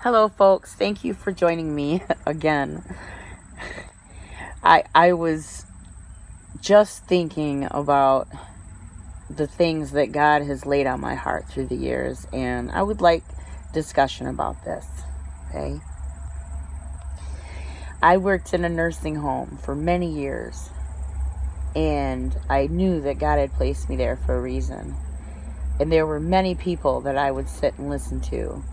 Hello, folks. Thank you for joining me again. I was just thinking about the things that God has laid on my heart through the years, and I would like discussion about this. Okay. I worked in a nursing home for many years, and I knew that God had placed me there for a reason. And there were many people that I would sit and listen to.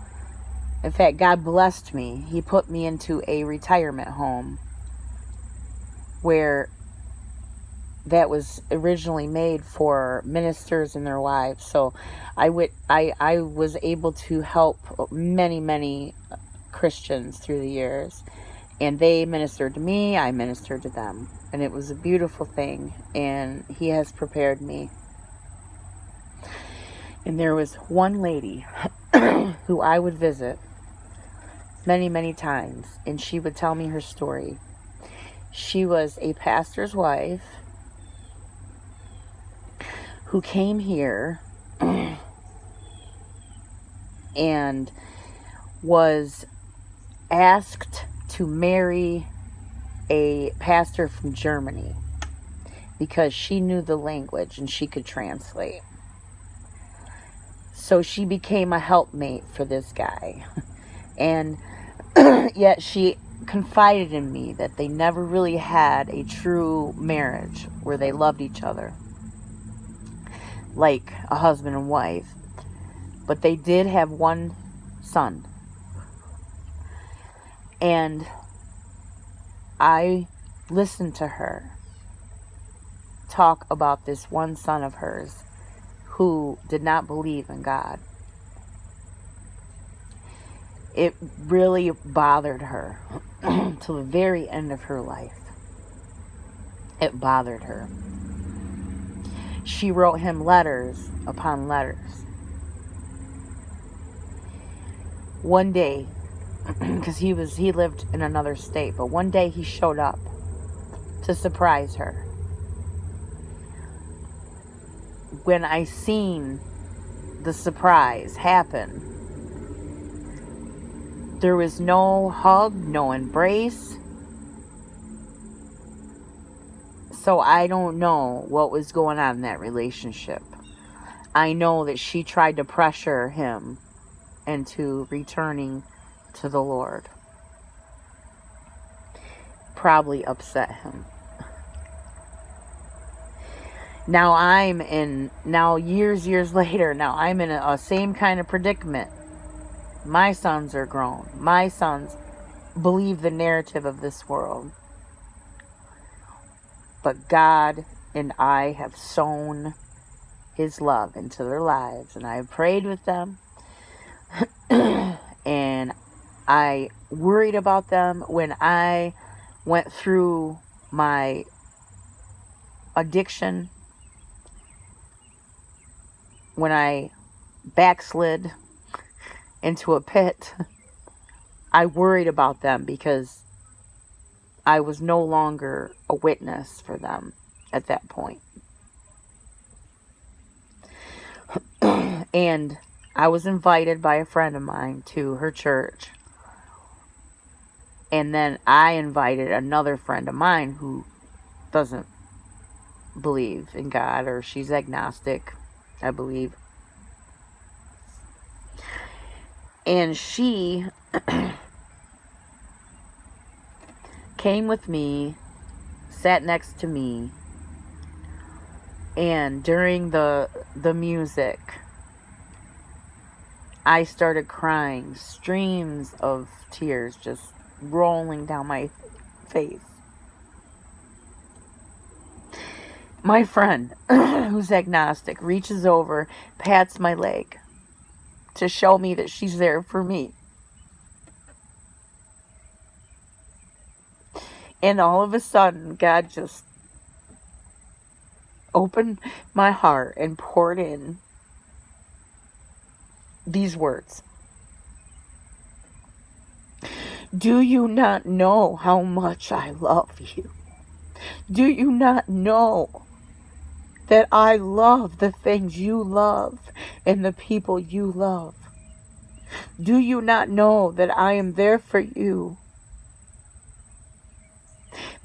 In fact, God blessed me. He put me into a retirement home where that was originally made for ministers and their wives. So I was able to help many Christians through the years, and they ministered to me, I ministered to them, and it was a beautiful thing. And He has prepared me. And there was one lady who I would visit many times, and she would tell me her story. She was a pastor's wife who came here and was asked to marry a pastor from Germany because she knew the language and she could translate. So she became a helpmate for this guy. And yet she confided in me that they never really had a true marriage where they loved each other like a husband and wife. But they did have one son. And I listened to her talk about this one son of hers who did not believe in God. It really bothered her to the very end of her life. It bothered her. She wrote him letters upon letters. One day, because he lived in another state, but one day he showed up to surprise her. When I seen the surprise happen, there was no hug, no embrace. So I don't know what was going on in that relationship. I know that she tried to pressure him into returning to the Lord. Probably upset him. Now years later, now I'm in a same kind of predicament. My sons are grown. My sons believe the narrative of this world. But God and I have sown His love into their lives. And I have prayed with them. And I worried about them when I went through my addiction. When I backslid into a pit, I worried about them because I was no longer a witness for them at that point. And I was invited by a friend of mine to her church. And then I invited another friend of mine who doesn't believe in God, or she's agnostic, I believe. And she came with me, sat next to me, and during the music, I started crying, streams of tears just rolling down my face. My friend, who's agnostic, reaches over, pats my leg to show me that she's there for me. And all of a sudden, God just opened my heart and poured in these words. Do you not know how much I love you? Do you not know that I love the things you love and the people you love? Do you not know that I am there for you?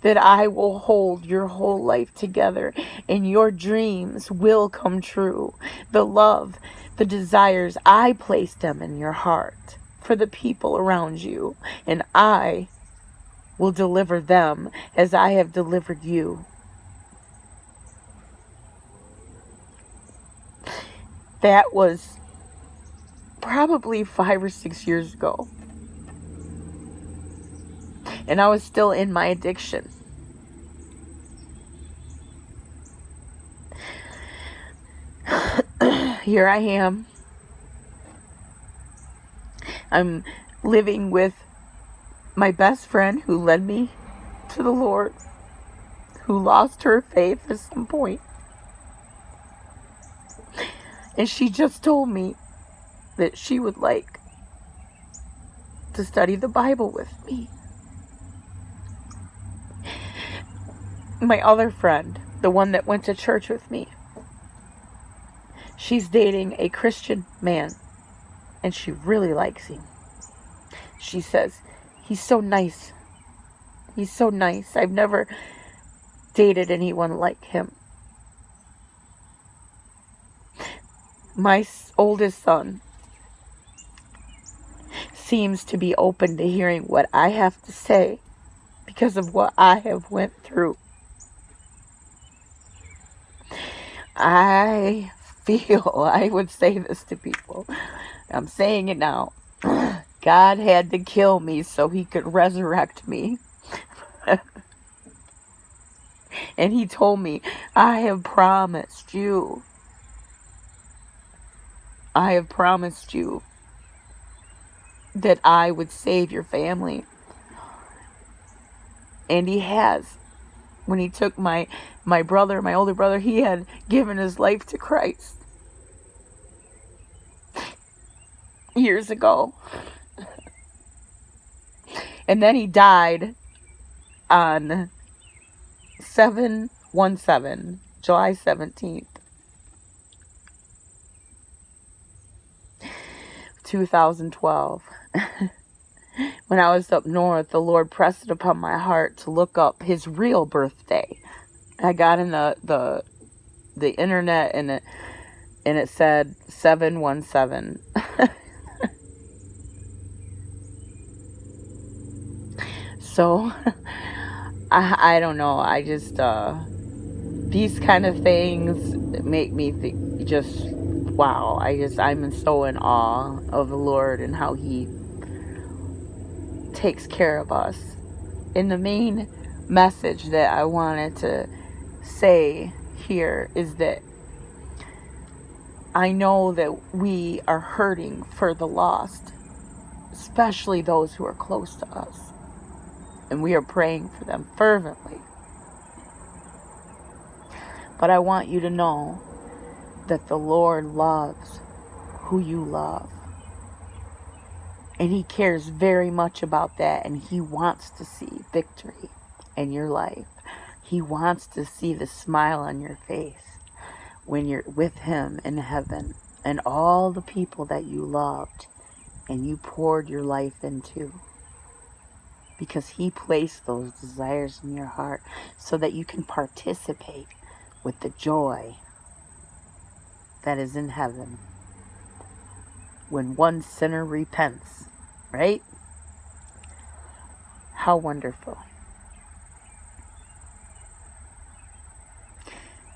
That I will hold your whole life together and your dreams will come true. The love, the desires, I placed them in your heart for the people around you, and I will deliver them as I have delivered you. That was probably 5 or 6 years ago. And I was still in my addiction. Here I am. I'm living with my best friend who led me to the Lord, who lost her faith at some point. And she just told me that she would like to study the Bible with me. My other friend, the one that went to church with me, she's dating a Christian man, and she really likes him. She says, he's so nice. He's so nice. I've never dated anyone like him. My oldest son seems to be open to hearing what I have to say because of what I have went through. I feel, I would say this to people, I'm saying it now, God had to kill me so he could resurrect me. And he told me, I have promised you that I would save your family. And he has. When he took my brother, my older brother, he had given his life to Christ years ago. And then he died on 7/17, July 17th, 2012. When I was up north, the Lord pressed it upon my heart to look up his real birthday. I got in the internet, and it said 7/17. So I don't know. I just these kind of things make me think, just wow. I'm so in awe of the Lord and how he takes care of us. And the main message that I wanted to say here is that I know that we are hurting for the lost, especially those who are close to us. And we are praying for them fervently. But I want you to know that the Lord loves who you love. And he cares very much about that. And he wants to see victory in your life. He wants to see the smile on your face when you're with him in heaven. And all the people that you loved and you poured your life into. Because he placed those desires in your heart so that you can participate with the joy that is in heaven when one sinner repents, right? How wonderful.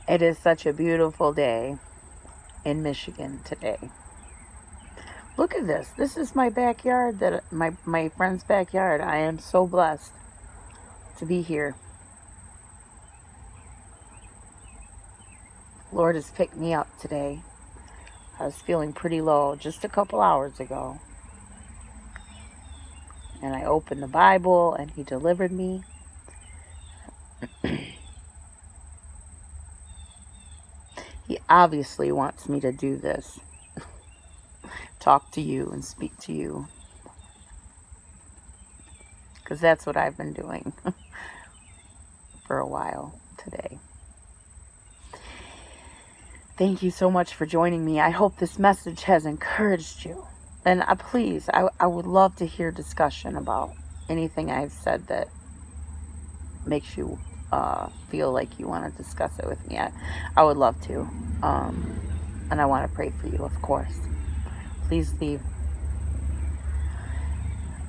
It is such a beautiful day in Michigan today. Look at this. This is my backyard, my friend's backyard. I am so blessed to be here. Lord has picked me up today. I was feeling pretty low just a couple hours ago. And I opened the Bible and he delivered me. He obviously wants me to do this. Talk to you and speak to you. Because that's what I've been doing for a while today. Thank you so much for joining me. I hope this message has encouraged you. And please, I would love to hear discussion about anything I've said that makes you feel like you want to discuss it with me. I would love to. And I want to pray for you, of course. Please leave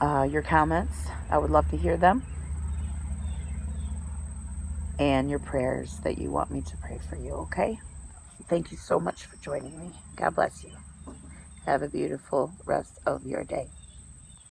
your comments. I would love to hear them. And your prayers that you want me to pray for you, okay? Thank you so much for joining me. God bless you. Have a beautiful rest of your day.